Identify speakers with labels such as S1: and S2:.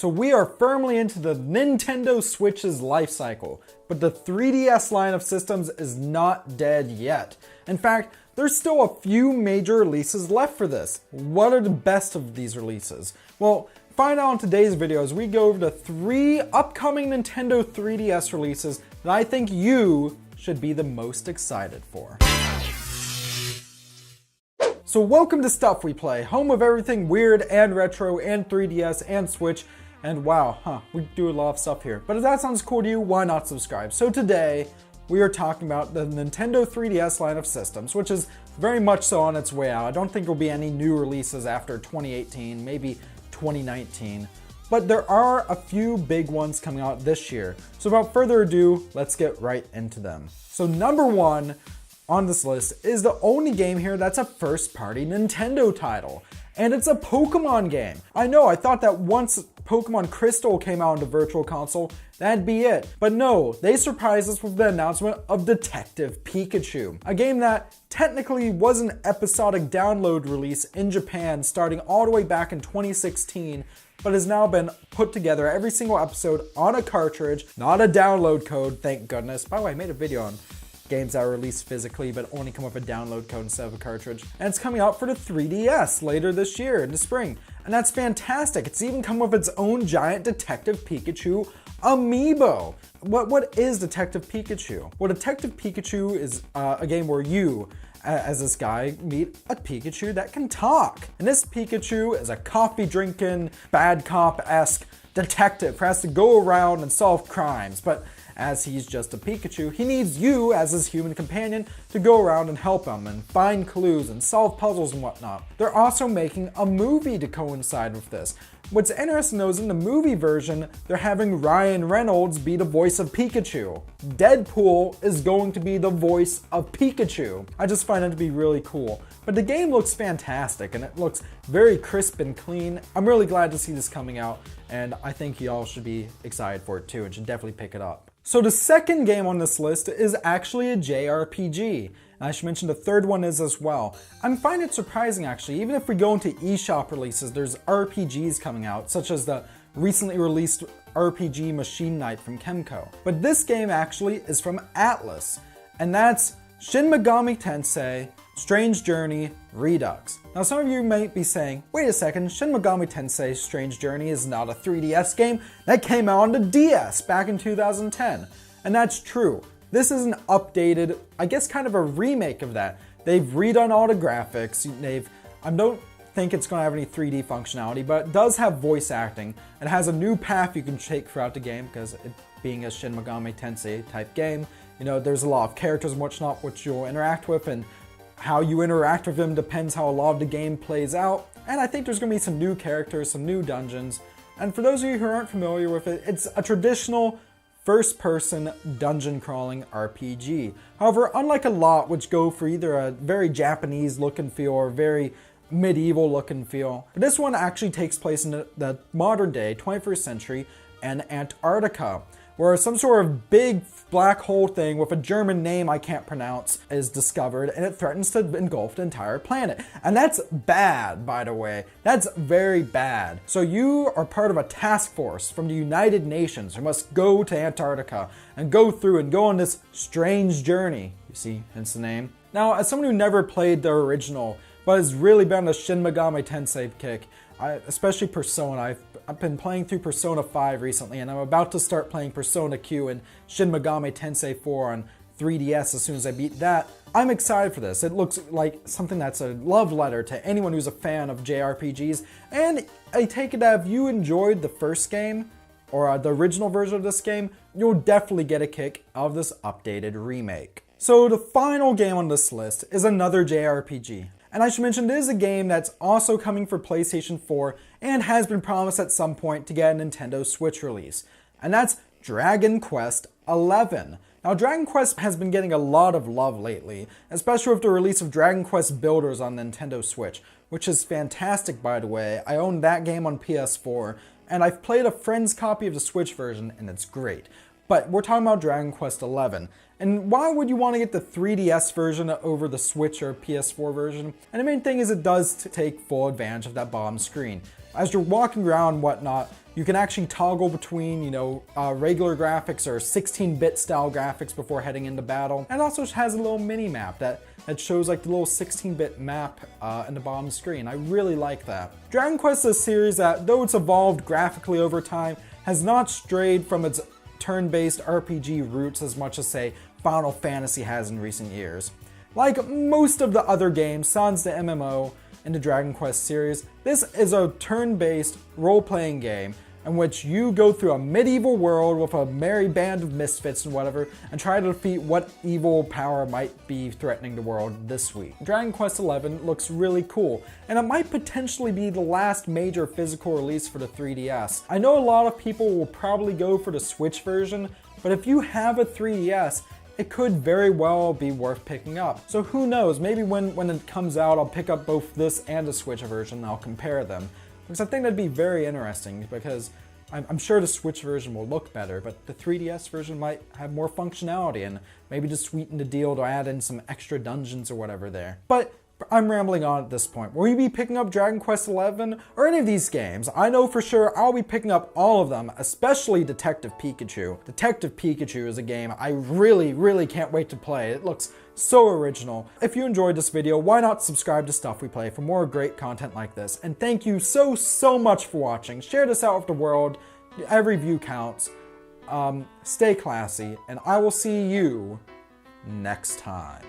S1: So we are firmly into the Nintendo Switch's life cycle, but the 3DS line of systems is not dead yet. In fact, there's still a few major releases left for this. What are the best of these releases? Well, find out in today's video as we go over the 3 upcoming Nintendo 3DS releases that I think you should be the most excited for. So welcome to StuffWePlay, home of everything weird and retro and 3DS and Switch. And wow, we do a lot of stuff here. But if that sounds cool to you, why not subscribe? So today, we are talking about the Nintendo 3DS line of systems, which is very much so on its way out. I don't think there will be any new releases after 2018, maybe 2019. But there are a few big ones coming out this year. So without further ado, let's get right into them. So number 1 on this list is the only game here that's a first-party Nintendo title. And it's a Pokemon game. I know, I thought that once Pokemon Crystal came out on the Virtual Console, that'd be it. But no, they surprised us with the announcement of Detective Pikachu. A game that technically was an episodic download release in Japan starting all the way back in 2016, but has now been put together every single episode on a cartridge, not a download code, thank goodness. By the way, I made a video on games that are released physically but only come with a download code instead of a cartridge. And it's coming out for the 3DS later this year in the spring. And that's fantastic. It's even come with its own giant Detective Pikachu amiibo. What is Detective Pikachu? Well, Detective Pikachu is a game where you, as this guy, meet a Pikachu that can talk. And this Pikachu is a coffee-drinking, bad cop-esque detective who has to go around and solve crimes. But as he's just a Pikachu, he needs you as his human companion to go around and help him and find clues and solve puzzles and whatnot. They're also making a movie to coincide with this. What's interesting though is in the movie version, they're having Ryan Reynolds be the voice of Pikachu. Deadpool is going to be the voice of Pikachu. I just find it to be really cool. But the game looks fantastic and it looks very crisp and clean. I'm really glad to see this coming out and I think y'all should be excited for it too and should definitely pick it up. So the second game on this list is actually a JRPG. And I should mention the third one is as well. I find it surprising actually, even if we go into eShop releases, there's RPGs coming out, such as the recently released RPG Machine Knight from Kemco. But this game actually is from Atlas, and that's Shin Megami Tensei Strange Journey Redux. Now some of you might be saying, wait a second, Shin Megami Tensei Strange Journey is not a 3DS game, that came out on the DS back in 2010. And that's true. This is an updated, I guess kind of a remake of that. They've redone all the graphics, I don't think it's going to have any 3D functionality, but it does have voice acting. It has a new path you can take throughout the game because it being a Shin Megami Tensei type game, there's a lot of characters and whatnot which you'll interact with, and how you interact with them depends how a lot of the game plays out. And I think there's going to be some new characters, some new dungeons. And for those of you who aren't familiar with it, it's a traditional first-person dungeon crawling RPG. However, unlike a lot which go for either a very Japanese look and feel or very medieval look and feel, this one actually takes place in the modern day, 21st century, and Antarctica, where some sort of big black hole thing with a German name I can't pronounce is discovered and it threatens to engulf the entire planet. And that's bad, by the way. That's very bad. So you are part of a task force from the United Nations who must go to Antarctica and go through and go on this strange journey. You see, hence the name. Now, as someone who never played the original, but has really been on a Shin Megami Tensei kick, especially Persona. I've been playing through Persona 5 recently, and I'm about to start playing Persona Q and Shin Megami Tensei 4 on 3DS as soon as I beat that. I'm excited for this. It looks like something that's a love letter to anyone who's a fan of JRPGs, and I take it that if you enjoyed the first game, or the original version of this game, you'll definitely get a kick out of this updated remake. So the final game on this list is another JRPG. And I should mention this is a game that's also coming for PlayStation 4 and has been promised at some point to get a Nintendo Switch release. And that's Dragon Quest XI. Now Dragon Quest has been getting a lot of love lately, especially with the release of Dragon Quest Builders on Nintendo Switch, which is fantastic by the way. I own that game on PS4, and I've played a friend's copy of the Switch version and it's great. But we're talking about Dragon Quest XI. And why would you want to get the 3DS version over the Switch or PS4 version? And the main thing is it does take full advantage of that bottom screen. As you're walking around and whatnot, You can actually toggle between, regular graphics or 16-bit style graphics before heading into battle. And it also has a little mini map that shows like the little 16-bit map in the bottom screen. I really like that. Dragon Quest is a series that, though it's evolved graphically over time, has not strayed from its turn-based RPG roots as much as, say, Final Fantasy has in recent years. Like most of the other games, sans the MMO, in the Dragon Quest series, this is a turn-based role-playing game in which you go through a medieval world with a merry band of misfits and whatever, and try to defeat what evil power might be threatening the world this week. Dragon Quest XI looks really cool, and it might potentially be the last major physical release for the 3DS. I know a lot of people will probably go for the Switch version, but if you have a 3DS, it could very well be worth picking up. So who knows, maybe when it comes out, I'll pick up both this and the Switch version and I'll compare them. Because I think that'd be very interesting, because I'm sure the Switch version will look better, but the 3DS version might have more functionality and maybe just sweeten the deal to add in some extra dungeons or whatever there. But I'm rambling on at this point. Will you be picking up Dragon Quest XI or any of these games? I know for sure I'll be picking up all of them, especially Detective Pikachu. Detective Pikachu is a game I really can't wait to play. It looks so original. If you enjoyed this video, why not subscribe to StuffWePlay for more great content like this? And thank you so much for watching. Share this out with the world. Every view counts. Stay classy, and I will see you next time.